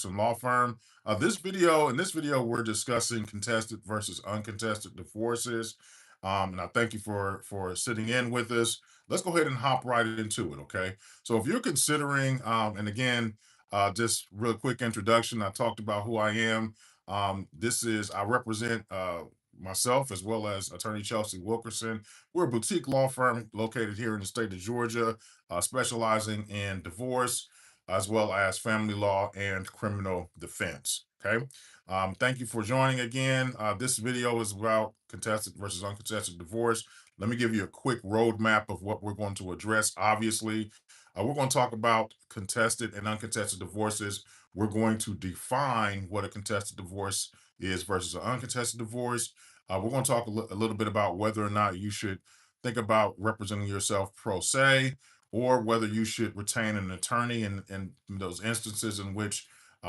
Law Firm. In this video, we're discussing contested versus uncontested divorces. And I thank you for sitting in with us. Let's go ahead and hop right into it. Okay. So if you're considering, and again, just real quick introduction. I talked about who I am. I represent myself as well as Attorney Chelsea Wilkerson. We're a boutique law firm located here in the state of Georgia, specializing in divorce as well as family law and criminal defense. Okay. Thank you for joining again. This video is about contested versus uncontested divorce. Let me give you a quick roadmap of what we're going to address. Obviously, we're going to talk about contested and uncontested divorces. We're going to define what a contested divorce is versus an uncontested divorce. We're going to talk a little bit about whether or not you should think about representing yourself pro se, or whether you should retain an attorney in those instances in which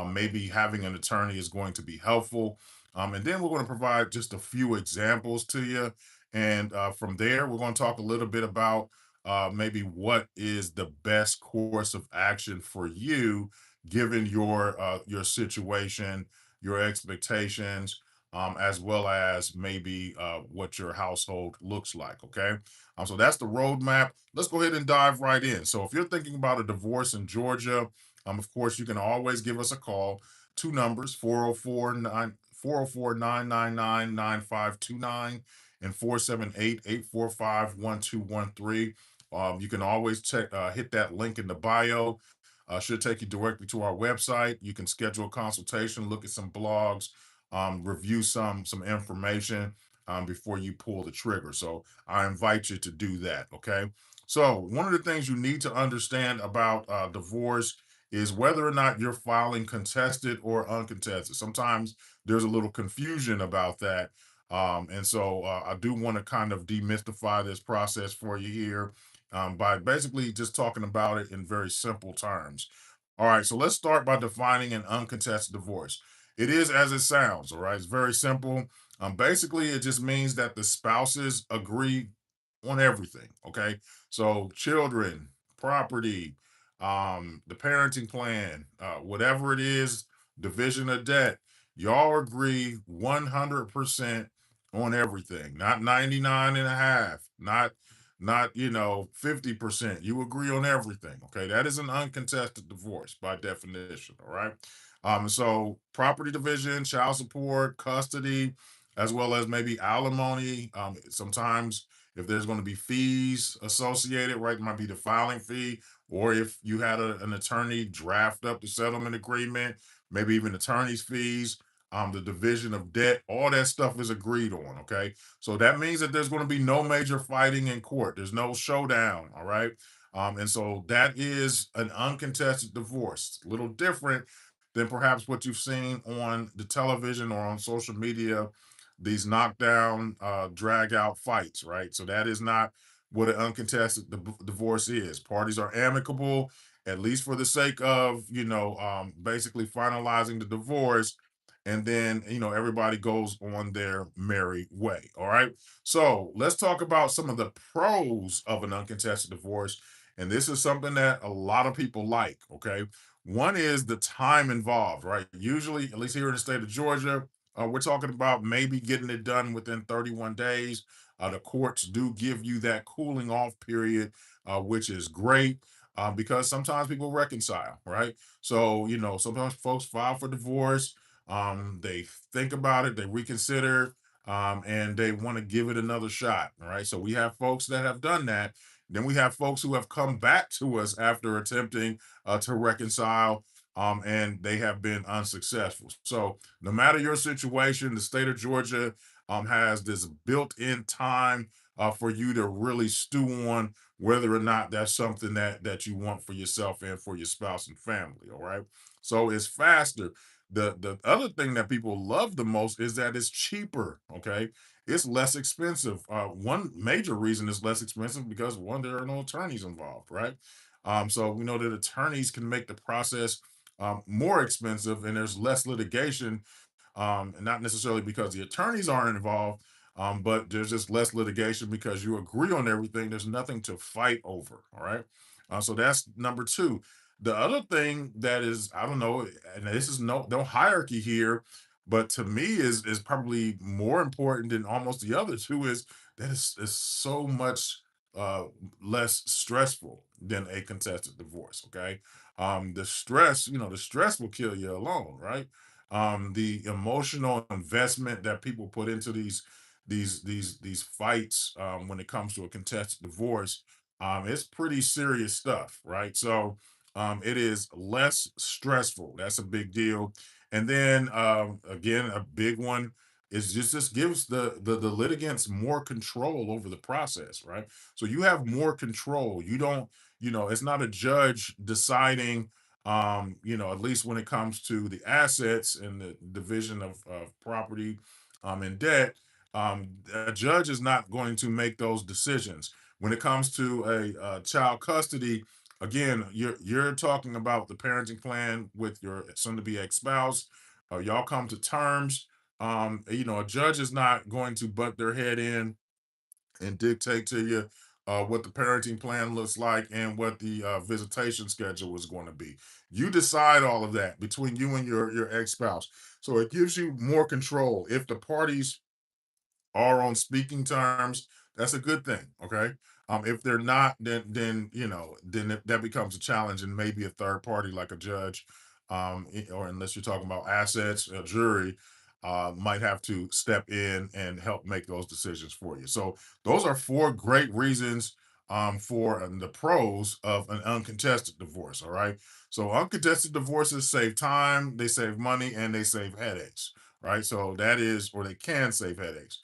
maybe having an attorney is going to be helpful. And then we're going to provide just a few examples to you. And from there, we're going to talk a little bit about maybe what is the best course of action for you, given your situation, your expectations, as well as maybe what your household looks like. Okay. So that's the roadmap. Let's go ahead and dive right in. So if you're thinking about a divorce in Georgia, of course, you can always give us a call. Two numbers, 404-999-9529 and 478-845-1213. You can always hit that link in the bio. Should take you directly to our website. You can schedule a consultation, look at some blogs, review some information before you pull the trigger. So I invite you to do that. Okay. So one of the things you need to understand about divorce is whether or not you're filing contested or uncontested. Sometimes there's a little confusion about that. And so I do want to kind of demystify this process for you here, by basically just talking about it in very simple terms. All right, so let's start by defining an uncontested divorce. It is as it sounds, all right? It's very simple. Basically, it just means that the spouses agree on everything, okay? So, children, property, the parenting plan, whatever it is, division of debt, y'all agree 100% on everything, not 99 and a half, not 50%. You agree on everything. Okay, that is an uncontested divorce by definition. All right. So property division, child support, custody, as well as maybe alimony. Sometimes if there's going to be fees associated, right, it might be the filing fee, or if you had an attorney draft up the settlement agreement, maybe even attorney's fees, the division of debt, all that stuff is agreed on. Okay. So that means that there's going to be no major fighting in court. There's no showdown. All right. And so that is an uncontested divorce. It's a little different than perhaps what you've seen on the television or on social media, these knockdown, drag out fights, right? So that is not what an uncontested divorce is. Parties are amicable, at least for the sake of, basically finalizing the divorce, and then everybody goes on their merry way. All right, so let's talk about some of the pros of an uncontested divorce, and this is something that a lot of people like. Okay, one is the time involved, right? Usually, at least here in the state of Georgia, we're talking about maybe getting it done within 31 days. The courts do give you that cooling off period, which is great, because sometimes people reconcile, right? So sometimes folks file for divorce, they think about it, they reconsider, and they want to give it another shot. All right. So we have folks that have done that. Then we have folks who have come back to us after attempting to reconcile, and they have been unsuccessful. So no matter your situation, the state of Georgia has this built-in time for you to really stew on whether or not that's something that you want for yourself and for your spouse and family. All right. So it's faster. The other thing that people love the most is that it's cheaper. Okay, it's less expensive. One major reason it's less expensive because one, there are no attorneys involved, right? So we know that attorneys can make the process more expensive, and there's less litigation, and not necessarily because the attorneys aren't involved, but there's just less litigation because you agree on everything. There's nothing to fight over. All right. So that's number two. The other thing that is, I don't know, and this is no hierarchy here, but to me is probably more important than almost the other two, is that it's so much uh less stressful than a contested divorce. Okay. The stress, the stress will kill you alone, right? The emotional investment that people put into these fights, when it comes to a contested divorce, it's pretty serious stuff, right? So it is less stressful. That's a big deal. And then again, a big one is just this gives the litigants more control over the process, right? So you have more control. You don't, it's not a judge deciding, at least when it comes to the assets and the division of property and debt. A judge is not going to make those decisions. When it comes to a child custody, again, you're talking about the parenting plan with your soon-to-be ex-spouse. Y'all come to terms. A judge is not going to butt their head in and dictate to you what the parenting plan looks like and what the visitation schedule is going to be. You decide all of that between you and your ex-spouse. So it gives you more control. If the parties are on speaking terms, that's a good thing. Okay. If they're not, then that becomes a challenge, and maybe a third party like a judge, or unless you're talking about assets, a jury might have to step in and help make those decisions for you. So those are four great reasons for the pros of an uncontested divorce. All right. So uncontested divorces save time, they save money, and they save headaches. Right. So that is, or they can save headaches.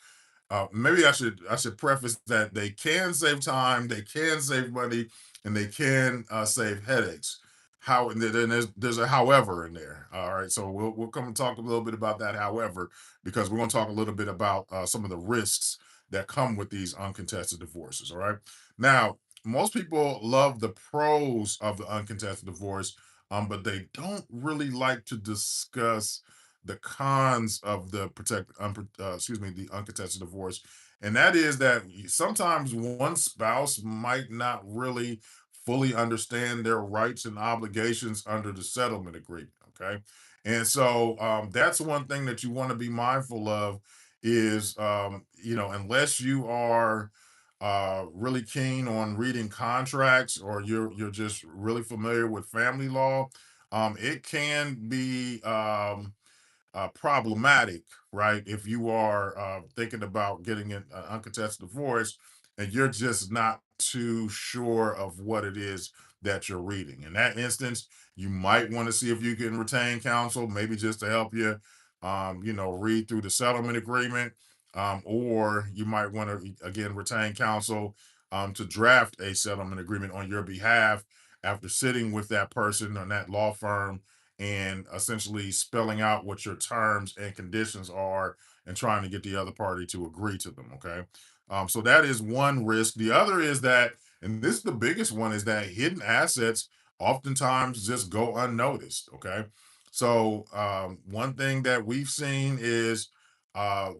Maybe I should preface that they can save time, they can save money, and they can save headaches. How and then there's a however in there. All right, so we'll come and talk a little bit about that. However, because we're going to talk a little bit about some of the risks that come with these uncontested divorces. All right, now most people love the pros of the uncontested divorce, but they don't really like to discuss the cons of the the uncontested divorce, and that is that sometimes one spouse might not really fully understand their rights and obligations under the settlement agreement. Okay, and so that's one thing that you want to be mindful of is, unless you are really keen on reading contracts, or you're just really familiar with family law, it can be problematic, right? If you are thinking about getting an uncontested divorce and you're just not too sure of what it is that you're reading. In that instance, you might want to see if you can retain counsel, maybe just to help you, read through the settlement agreement. Or you might want to, again, retain counsel to draft a settlement agreement on your behalf after sitting with that person or that law firm and essentially spelling out what your terms and conditions are and trying to get the other party to agree to them. Okay. So that is one risk. The other is that, and this is the biggest one, is that hidden assets oftentimes just go unnoticed. Okay. So one thing that we've seen is uh,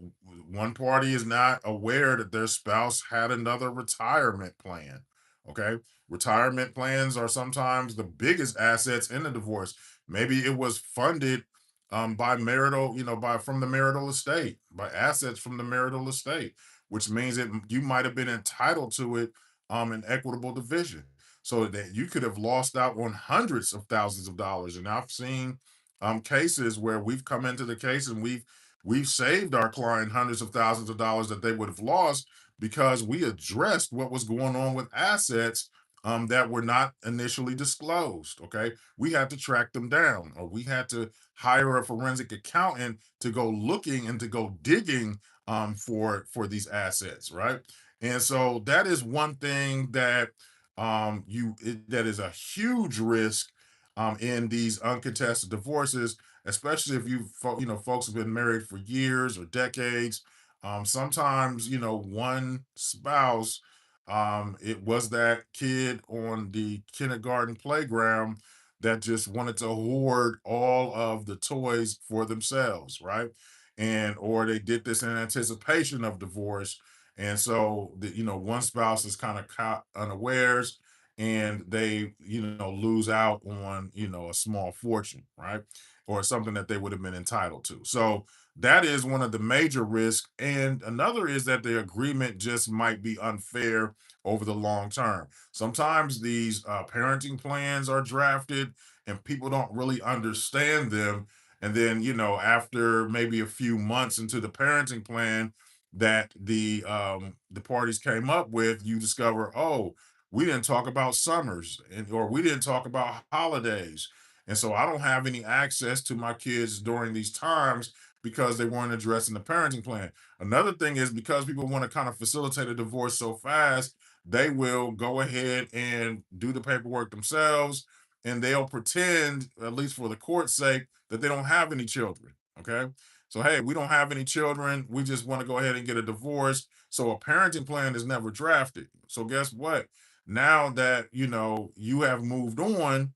one party is not aware that their spouse had another retirement plan. Okay. Retirement plans are sometimes the biggest assets in a divorce. Maybe it was funded by marital, by from the marital estate, by assets from the marital estate, which means that you might have been entitled to it in equitable division. So that you could have lost out on hundreds of thousands of dollars. And I've seen cases where we've come into the case and we've saved our client hundreds of thousands of dollars that they would have lost because we addressed what was going on with assets that were not initially disclosed. Okay, we had to track them down, or we had to hire a forensic accountant to go looking and to go digging for these assets, right? And so that is one thing that that is a huge risk in these uncontested divorces, especially if folks have been married for years or decades. Sometimes one spouse, it was that kid on the kindergarten playground that just wanted to hoard all of the toys for themselves, right? And or they did this in anticipation of divorce. And so one spouse is kind of caught unawares, and they, lose out on, a small fortune, right? Or something that they would have been entitled to. So that is one of the major risks. And another is that the agreement just might be unfair over the long term. Sometimes these parenting plans are drafted and people don't really understand them. And then, after maybe a few months into the parenting plan that the parties came up with, you discover, oh, we didn't talk about summers, or we didn't talk about holidays. And so I don't have any access to my kids during these times because they weren't addressed in the parenting plan. Another thing is, because people want to kind of facilitate a divorce so fast, they will go ahead and do the paperwork themselves, and they'll pretend, at least for the court's sake, that they don't have any children. Okay. So, hey, we don't have any children. We just want to go ahead and get a divorce. So, a parenting plan is never drafted. So, guess what? Now that you have moved on,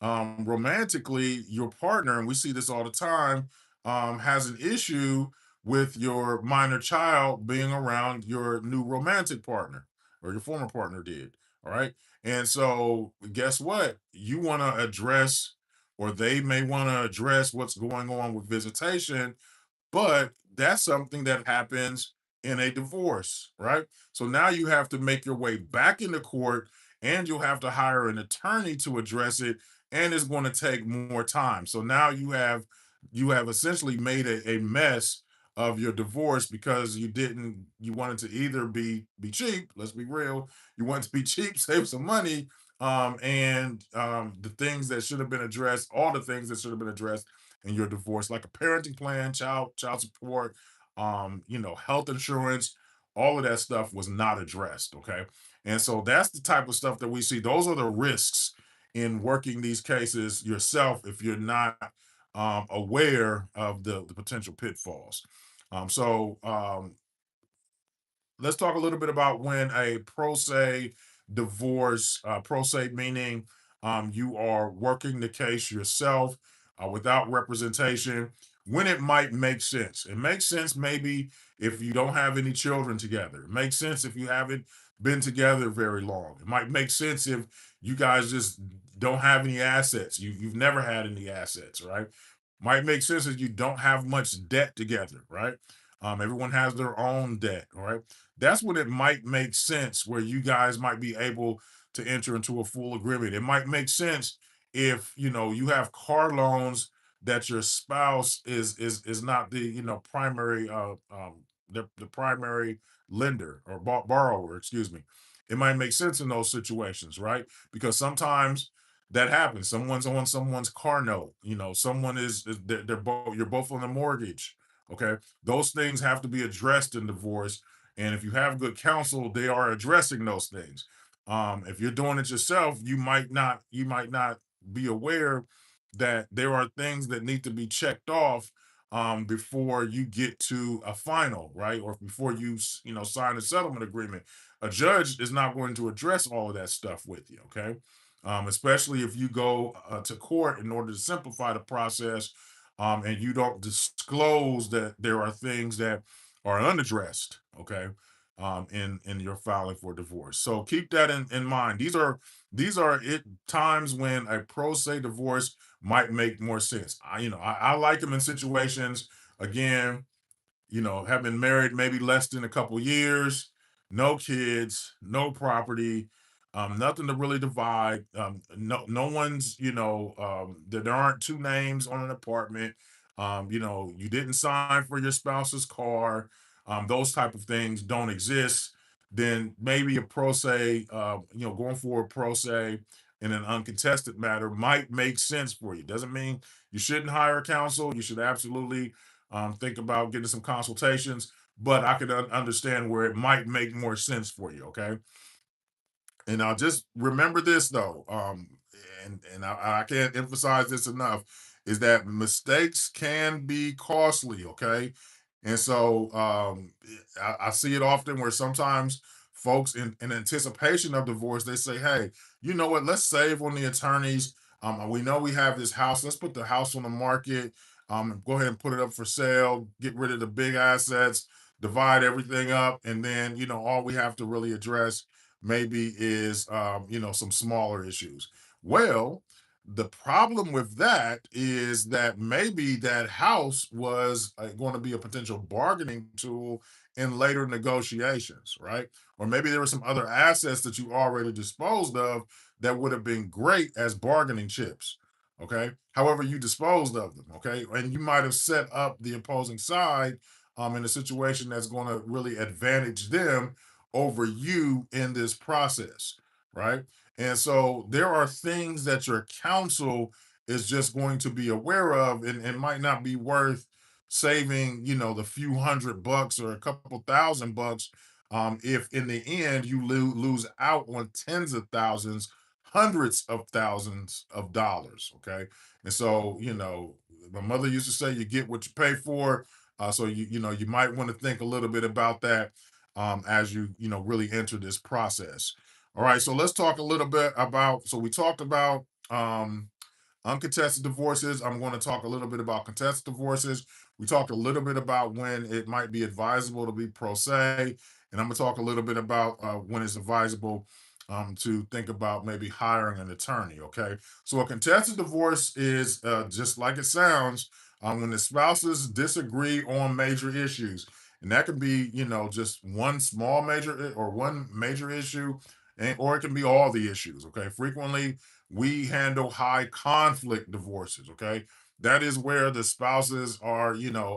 romantically, your partner, and we see this all the time, has an issue with your minor child being around your new romantic partner, or your former partner did. All right. And so, guess what? You want to address, or they may want to address, what's going on with visitation, but that's something that happens in a divorce, right? So now you have to make your way back into court, and you'll have to hire an attorney to address it, and it's going to take more time. So now you have essentially made a mess of your divorce, because you wanted to either be cheap, let's be real, you want to be cheap, save some money, and the things that should have been addressed, all the things that should have been addressed in your divorce, like a parenting plan, child support, health insurance, all of that stuff was not addressed. Okay. And so that's the type of stuff that we see. Those are the risks in working these cases yourself if you're not aware of the potential pitfalls. So let's talk a little bit about when a pro se divorce, pro se meaning you are working the case yourself, without representation, when it might make sense. It makes sense maybe if you don't have any children together. It makes sense if you haven't been together very long. It might make sense if you guys just don't have any assets. You've never had any assets, right? Might make sense if you don't have much debt together, right? Everyone has their own debt, all right? That's when it might make sense, where you guys might be able to enter into a full agreement. It might make sense if you have car loans that your spouse is not the primary the primary lender, or borrower, excuse me. It might make sense in those situations, right? Because sometimes that happens. Someone's on someone's car note. Someone they're both, you're both on the mortgage. Okay, those things have to be addressed in divorce, and if you have good counsel, they are addressing those things. If you're doing it yourself, you might not be aware that there are things that need to be checked off before you get to a final, right? Or before you sign a settlement agreement. A judge is not going to address all of that stuff with you, okay? Especially if you go to court in order to simplify the process, and you don't disclose that there are things that are unaddressed, okay, in your filing for divorce. So keep that in mind. These are it times when a pro se divorce might make more sense. I like them in situations, again, have been married maybe less than a couple years, no kids, no property, nothing to really divide. No one's, there aren't two names on an apartment. You didn't sign for your spouse's car. Those type of things don't exist. Then maybe a pro se, going for a pro se in an uncontested matter might make sense for you. Doesn't mean you shouldn't hire counsel. You should absolutely think about getting some consultations, but I can understand where it might make more sense for you. Okay. And I'll just remember this though, and I can't emphasize this enough, is that mistakes can be costly. Okay, and so I see it often where sometimes folks in anticipation of divorce, they say, "Hey, you know what? Let's save on the attorneys. We know we have this house. Let's put the house on the market. Go ahead and put it up for sale. Get rid of the big assets." Divide everything up, and then all we have to really address maybe is some smaller issues. Well, the problem with that is that maybe that house was going to be a potential bargaining tool in later negotiations, right? Or maybe there were some other assets that you already disposed of that would have been great as bargaining chips. Okay. However, you disposed of them. Okay. And you might have set up the opposing side in a situation that's going to really advantage them over you in this process. Right. And so there are things that your counsel is just going to be aware of, and might not be worth saving, the few $100 or a couple $1,000, if in the end you lose out on tens of thousands, hundreds of thousands of dollars. Okay. And so, my mother used to say, you get what you pay for. So you might want to think a little bit about that as you really enter this process. All right, so let's talk a little bit about. So we talked about uncontested divorces. I'm going to talk a little bit about contested divorces. We talked a little bit about when it might be advisable to be pro se, and I'm going to talk a little bit about when it's advisable to think about maybe hiring an attorney. Okay, so a contested divorce is just like it sounds, when the spouses disagree on major issues, and that can be just one small major or one major issue, or it can be all the issues. Okay, frequently we handle high conflict divorces. Okay, that is where the spouses are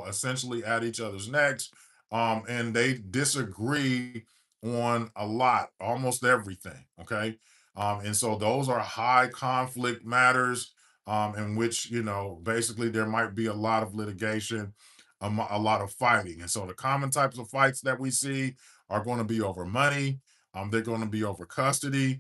essentially at each other's necks, and they disagree on a lot, almost everything. Okay, and so those are high conflict matters, in which basically there might be a lot of litigation, a lot of fighting. And so the common types of fights that we see are going to be over money, they're going to be over custody,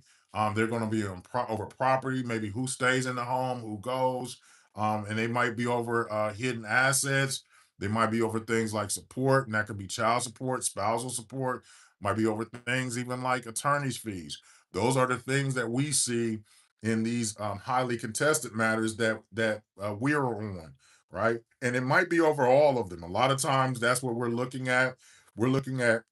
they're going to be over property, maybe who stays in the home, who goes, and they might be over hidden assets. They might be over things like support, and that could be child support, spousal support, might be over things even like attorney's fees. Those are the things that we see in these highly contested matters that we're on, right? And it might be over all of them. A lot of times, that's what we're looking at. We're looking at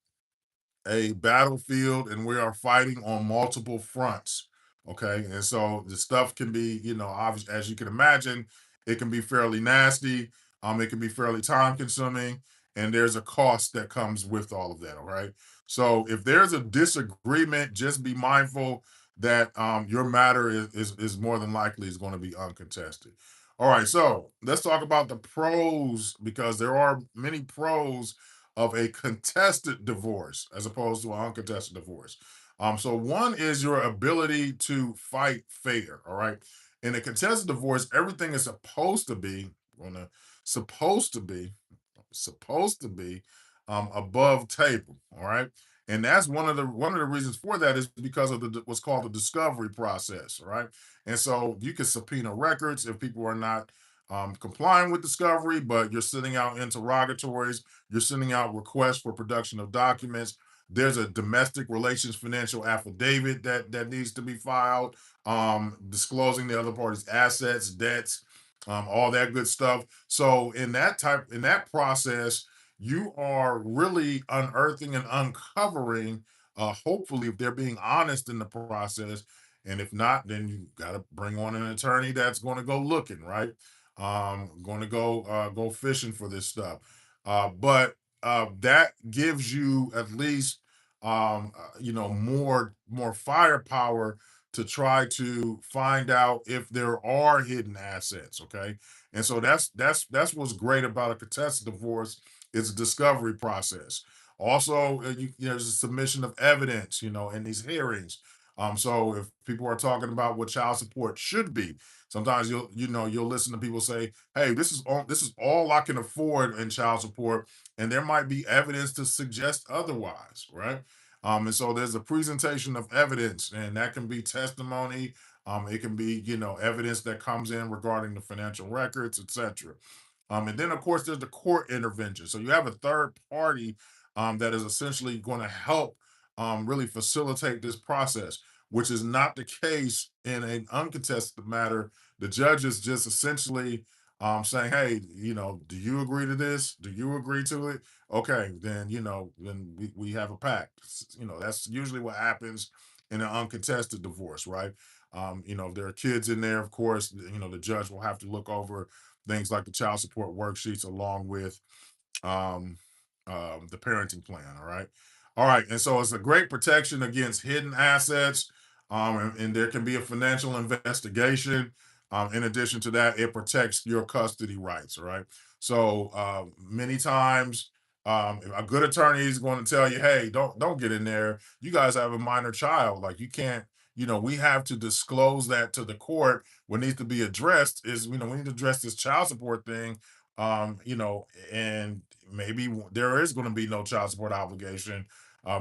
a battlefield and we are fighting on multiple fronts. Okay. And so the stuff can be, obvious, as you can imagine, it can be fairly nasty. It can be fairly time consuming. And there's a cost that comes with all of that. All right. So if there's a disagreement, just be mindful that your matter is more than likely is going to be uncontested. All right. So let's talk about the pros, because there are many pros of a contested divorce as opposed to an uncontested divorce. So one is your ability to fight fair. All right. In a contested divorce, everything is on a supposed to be supposed to be above table. All right. And that's one of the reasons for that is because of what's called the discovery process. All right. And so you can subpoena records if people are not complying with discovery, but you're sending out interrogatories, you're sending out requests for production of documents. There's a domestic relations financial affidavit that needs to be filed, disclosing the other party's assets, debts, all that good stuff. So in that process, you are really unearthing and uncovering. Hopefully, if they're being honest in the process, and if not, then you got to bring on an attorney that's going to go looking, right? Going to go fishing for this stuff. But that gives you at least more firepower to try to find out if there are hidden assets. Okay, and so that's what's great about a contested divorce. It's a discovery process. Also, there's a submission of evidence, in these hearings. So if people are talking about what child support should be, sometimes you'll listen to people say, "Hey, this is all I can afford in child support," and there might be evidence to suggest otherwise, right? And so there's a presentation of evidence, and that can be testimony. It can be, evidence that comes in regarding the financial records, etc. And then, of course, there's the court intervention. So you have a third party that is essentially going to help really facilitate this process, which is not the case in an uncontested matter. The judge is just essentially saying, hey, do you agree to this? Do you agree to it? Okay, then, then we have a pact. That's usually what happens in an uncontested divorce, right? If there are kids in there, of course, the judge will have to look over things like the child support worksheets along with um, the parenting plan. All right, and so it's a great protection against hidden assets, and there can be a financial investigation. In addition to that, it protects your custody rights. All right, so many times. A good attorney is going to tell you, "Hey, don't get in there. You guys have a minor child. Like you can't. We have to disclose that to the court. What needs to be addressed is, we need to address this child support thing and maybe there is going to be no child support obligation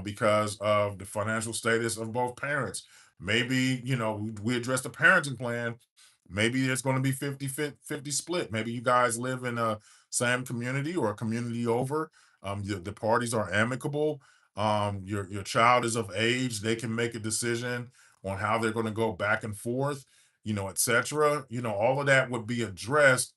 because of the financial status of both parents. Maybe, we address the parenting plan. Maybe it's going to be 50 split. Maybe you guys live in a same community or a community over. The parties are amicable. Your child is of age. They can make a decision on how they're going to go back and forth, etc. All of that would be addressed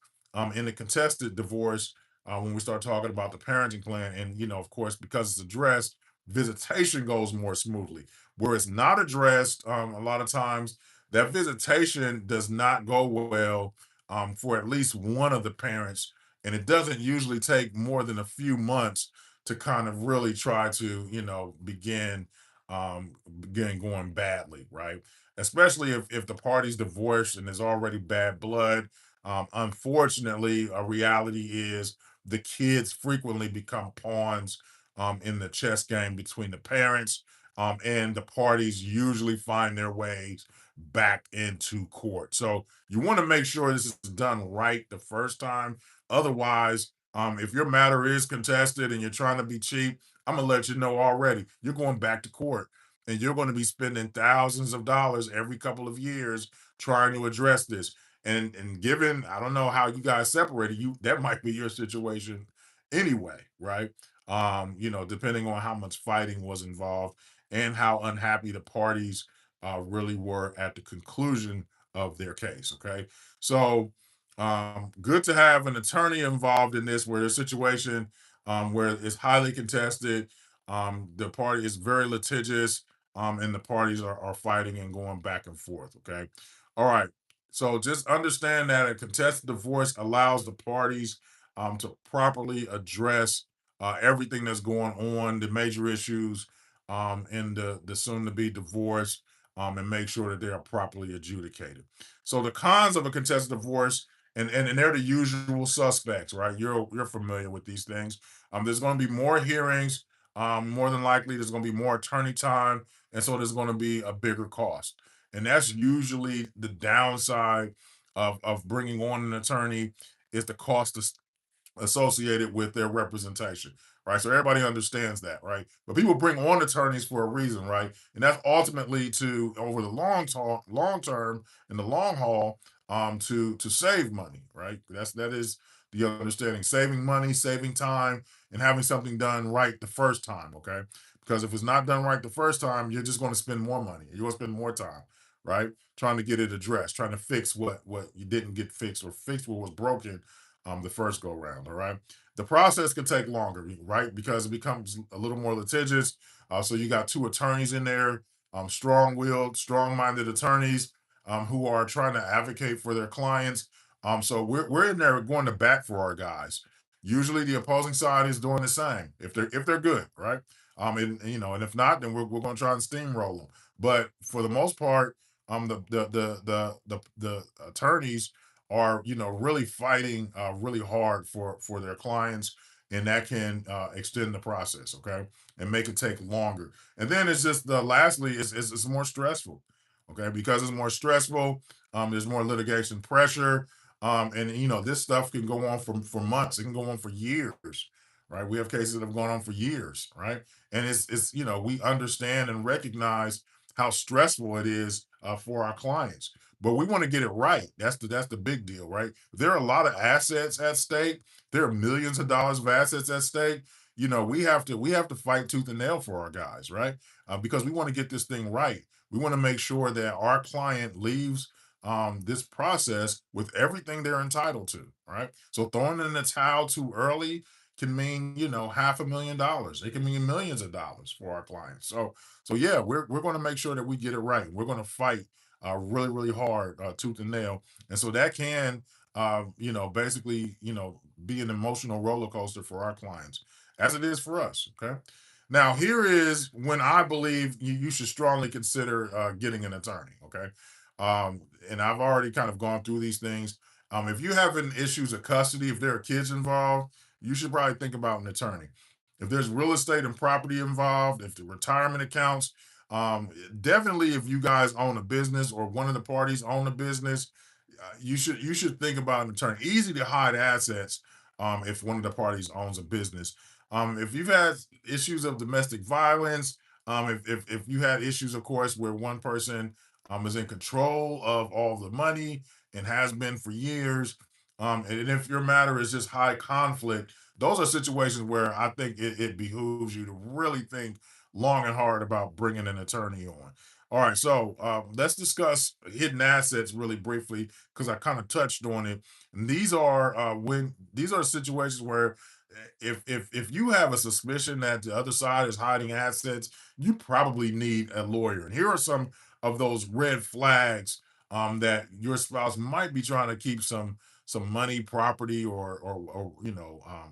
in a contested divorce when we start talking about the parenting plan. And, of course, because it's addressed, visitation goes more smoothly. Where it's not addressed, a lot of times that visitation does not go well for at least one of the parents. And it doesn't usually take more than a few months to kind of really try to, begin going badly, right? Especially if the party's divorced and there's already bad blood. Unfortunately, a reality is the kids frequently become pawns in the chess game between the parents, and the parties usually find their ways back into court. So you want to make sure this is done right the first time. Otherwise, if your matter is contested and you're trying to be cheap, I'm gonna let you know already. You're going back to court, and you're going to be spending thousands of dollars every couple of years trying to address this. And given, I don't know how you guys separated, you that might be your situation anyway, right? Depending on how much fighting was involved and how unhappy the parties really were at the conclusion of their case. Okay, so good to have an attorney involved in this, where the situation where it's highly contested, the party is very litigious, and the parties are fighting and going back and forth. Okay, all right. So just understand that a contested divorce allows the parties to properly address everything that's going on, the major issues in the soon to be divorce, and make sure that they are properly adjudicated. So the cons of a contested divorce, and they're the usual suspects, right? You're familiar with these things. There's going to be more hearings. More than likely, there's going to be more attorney time, and so there's going to be a bigger cost. And that's usually the downside of bringing on an attorney, is the cost associated with their representation, right? So everybody understands that, right? But people bring on attorneys for a reason, right? And that's ultimately to, over the long term, in the long haul, to save money, right? That is the understanding: saving money, saving time, and having something done right the first time. Okay, because if it's not done right the first time, you're just going to spend more money. You're going to spend more time, right? Trying to get it addressed, trying to fix what you didn't get fixed, or fix what was broken the first go round. All right. The process can take longer, right? Because it becomes a little more litigious. So you got two attorneys in there, strong willed, strong minded attorneys who are trying to advocate for their clients. So we're in there going to bat for our guys. Usually the opposing side is doing the same if they're good, right? And if not, then we're going to try and steamroll them. But for the most part, the attorneys are, really fighting really hard for their clients, and that can extend the process. Okay, and make it take longer. And then it's just the lastly, it's more stressful. Okay, because it's more stressful. There's more litigation pressure. And this stuff can go on for months. It can go on for years, right? We have cases that have gone on for years, right? And it's we understand and recognize how stressful it is for our clients, but we want to get it right. That's the big deal, right? There are a lot of assets at stake. There are millions of dollars of assets at stake. We have to fight tooth and nail for our guys, right? Because we want to get this thing right. We want to make sure that our client leaves this process with everything they're entitled to, right? So throwing in the towel too early can mean, $500,000. It can mean millions of dollars for our clients. So yeah, we're going to make sure that we get it right. We're going to fight really, really hard, tooth and nail. And so that can, basically, be an emotional roller coaster for our clients, as it is for us. Okay. Now, here is when I believe you should strongly consider getting an attorney. Okay. And I've already kind of gone through these things. If you having issues of custody, if there are kids involved, you should probably think about an attorney. If there's real estate and property involved, if the retirement accounts, definitely if you guys own a business or one of the parties own a business, you should think about an attorney. Easy to hide assets if one of the parties owns a business. If you've had issues of domestic violence, if you had issues, of course, where one person is in control of all the money and has been for years, and if your matter is just high conflict, those are situations where I think it behooves you to really think long and hard about bringing an attorney on. All right, so let's discuss hidden assets really briefly because I kind of touched on it. And these are situations where if you have a suspicion that the other side is hiding assets, you probably need a lawyer. And here are some of those red flags that your spouse might be trying to keep some money, property, or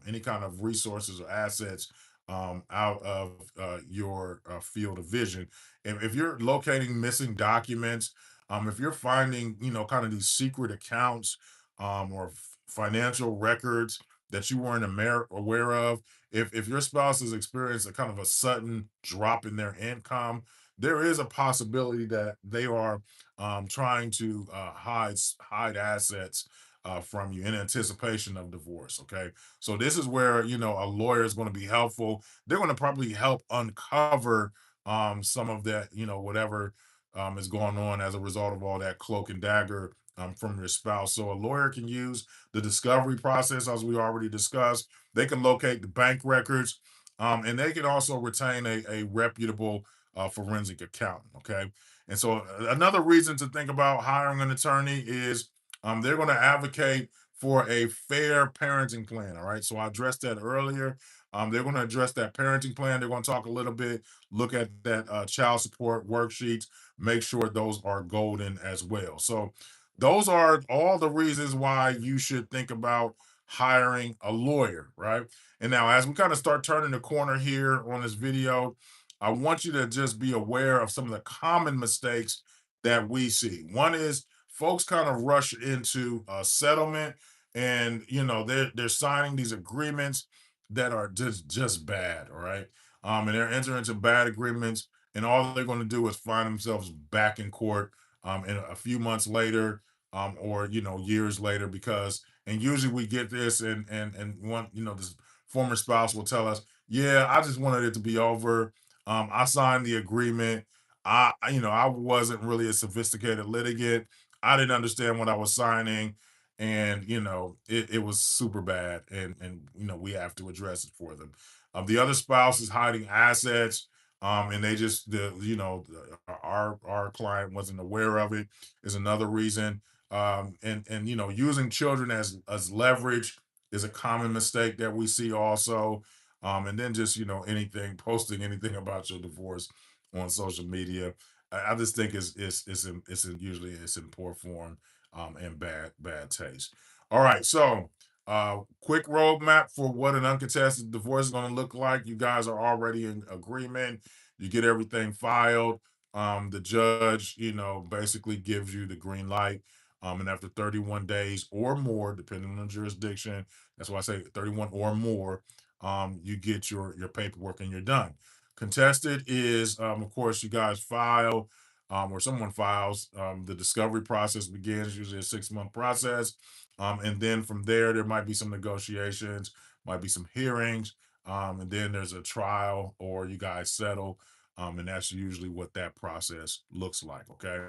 any kind of resources or assets out of your field of vision. If you're locating missing documents, if you're finding, kind of these secret accounts or financial records that you weren't aware of, if your spouse has experienced a kind of a sudden drop in their income, there is a possibility that they are trying to hide assets from you in anticipation of divorce. Okay, so this is where a lawyer is going to be helpful. They're going to probably help uncover some of that, whatever is going on as a result of all that cloak and dagger from your spouse. So a lawyer can use the discovery process, as we already discussed. They can locate the bank records, and they can also retain a reputable forensic accountant. Okay, and so another reason to think about hiring an attorney is they're going to advocate for a fair parenting plan. All right, so I addressed that earlier. They're going to address that parenting plan. They're going to talk a little bit, look at that child support worksheets, make sure those are golden as well. So those are all the reasons why you should think about hiring a lawyer, right? And now, as we kind of start turning the corner here on this video, I want you to just be aware of some of the common mistakes that we see. One is folks kind of rush into a settlement, and they're signing these agreements that are just bad, all right? And they're entering into bad agreements, and all they're going to do is find themselves back in court in a few months later, or years later, because and usually we get this, and one this former spouse will tell us, yeah, I just wanted it to be over. I signed the agreement. I wasn't really a sophisticated litigant. I didn't understand what I was signing, and it was super bad, and we have to address it for them. The other spouse is hiding assets, and they just our client wasn't aware of it, is another reason. And using children as leverage is a common mistake that we see also. And then just anything, posting anything about your divorce on social media, I just think usually it's in poor form, and bad taste. All right, so quick roadmap for what an uncontested divorce is going to look like. You guys are already in agreement. You get everything filed. The judge, basically gives you the green light. And after 31 days or more, depending on the jurisdiction, that's why I say 31 or more, you get your paperwork and you're done. Contested is, of course, you guys file, or someone files. The discovery process begins, usually a 6-month process. And then from there might be some negotiations, might be some hearings, and then there's a trial or you guys settle. And that's usually what that process looks like. Okay.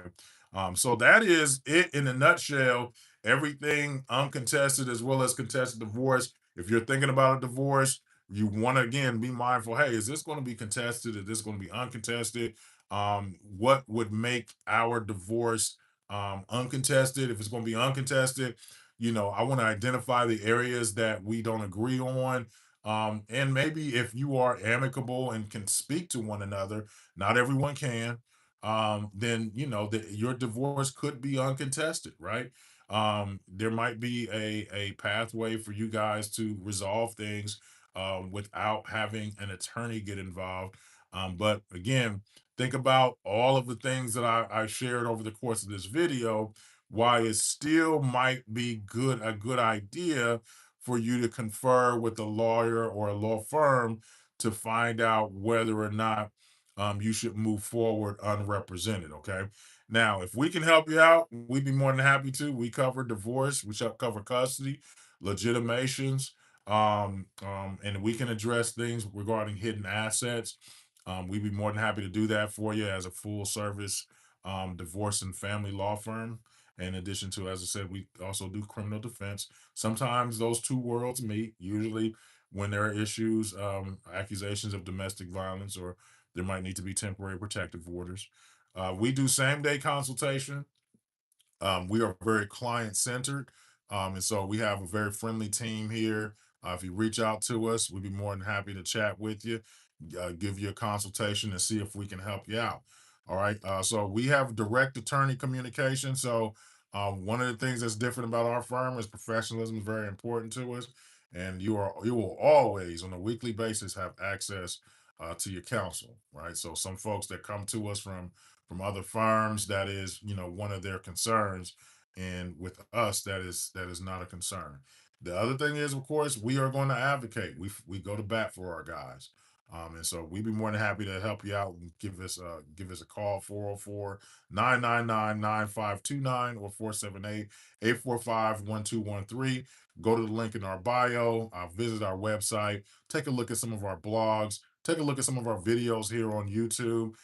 So that is it in a nutshell. Everything uncontested as well as contested divorce. If you're thinking about a divorce, you want to again be mindful. Hey, is this going to be contested? Is this going to be uncontested? What would make our divorce Uncontested, if it's going to be uncontested, I want to identify the areas that we don't agree on. And maybe if you are amicable and can speak to one another, not everyone can, then that your divorce could be uncontested, right? There might be a pathway for you guys to resolve things without having an attorney get involved. But again, think about all of the things that I shared over the course of this video, why it still might be a good idea for you to confer with a lawyer or a law firm to find out whether or not you should move forward unrepresented. Okay. Now, if we can help you out, we'd be more than happy to. We cover divorce, we shall cover custody, legitimations, and we can address things regarding hidden assets. We'd be more than happy to do that for you as a full service divorce and family law firm. In addition to, as I said, we also do criminal defense. Sometimes those two worlds meet, usually when there are issues, accusations of domestic violence, or there might need to be temporary protective orders. We do same day consultation. We are very client centered. And so we have a very friendly team here. If you reach out to us, we'd be more than happy to chat with you, give you a consultation, and see if we can help you out. All right. So we have direct attorney communication. So one of the things that's different about our firm is professionalism is very important to us. And you will always on a weekly basis have access to your counsel, right? So some folks that come to us from other firms, that is one of their concerns, and with us that is not a concern. The other thing is, of course, we are going to advocate. We go to bat for our guys. And so we'd be more than happy to help you out and give us a call, 404-999-9529 or 478-845-1213. Go to the link in our bio, visit our website, take a look at some of our blogs, take a look at some of our videos here on YouTube.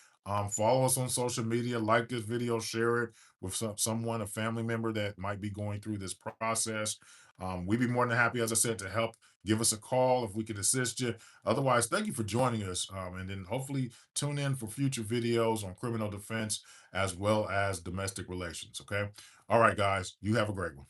Follow us on social media, like this video, share it with someone, a family member that might be going through this process. We'd be more than happy, as I said, to help. Give us a call if we could assist you. Otherwise, thank you for joining us. And then hopefully tune in for future videos on criminal defense as well as domestic relations. Okay. All right, guys, you have a great one.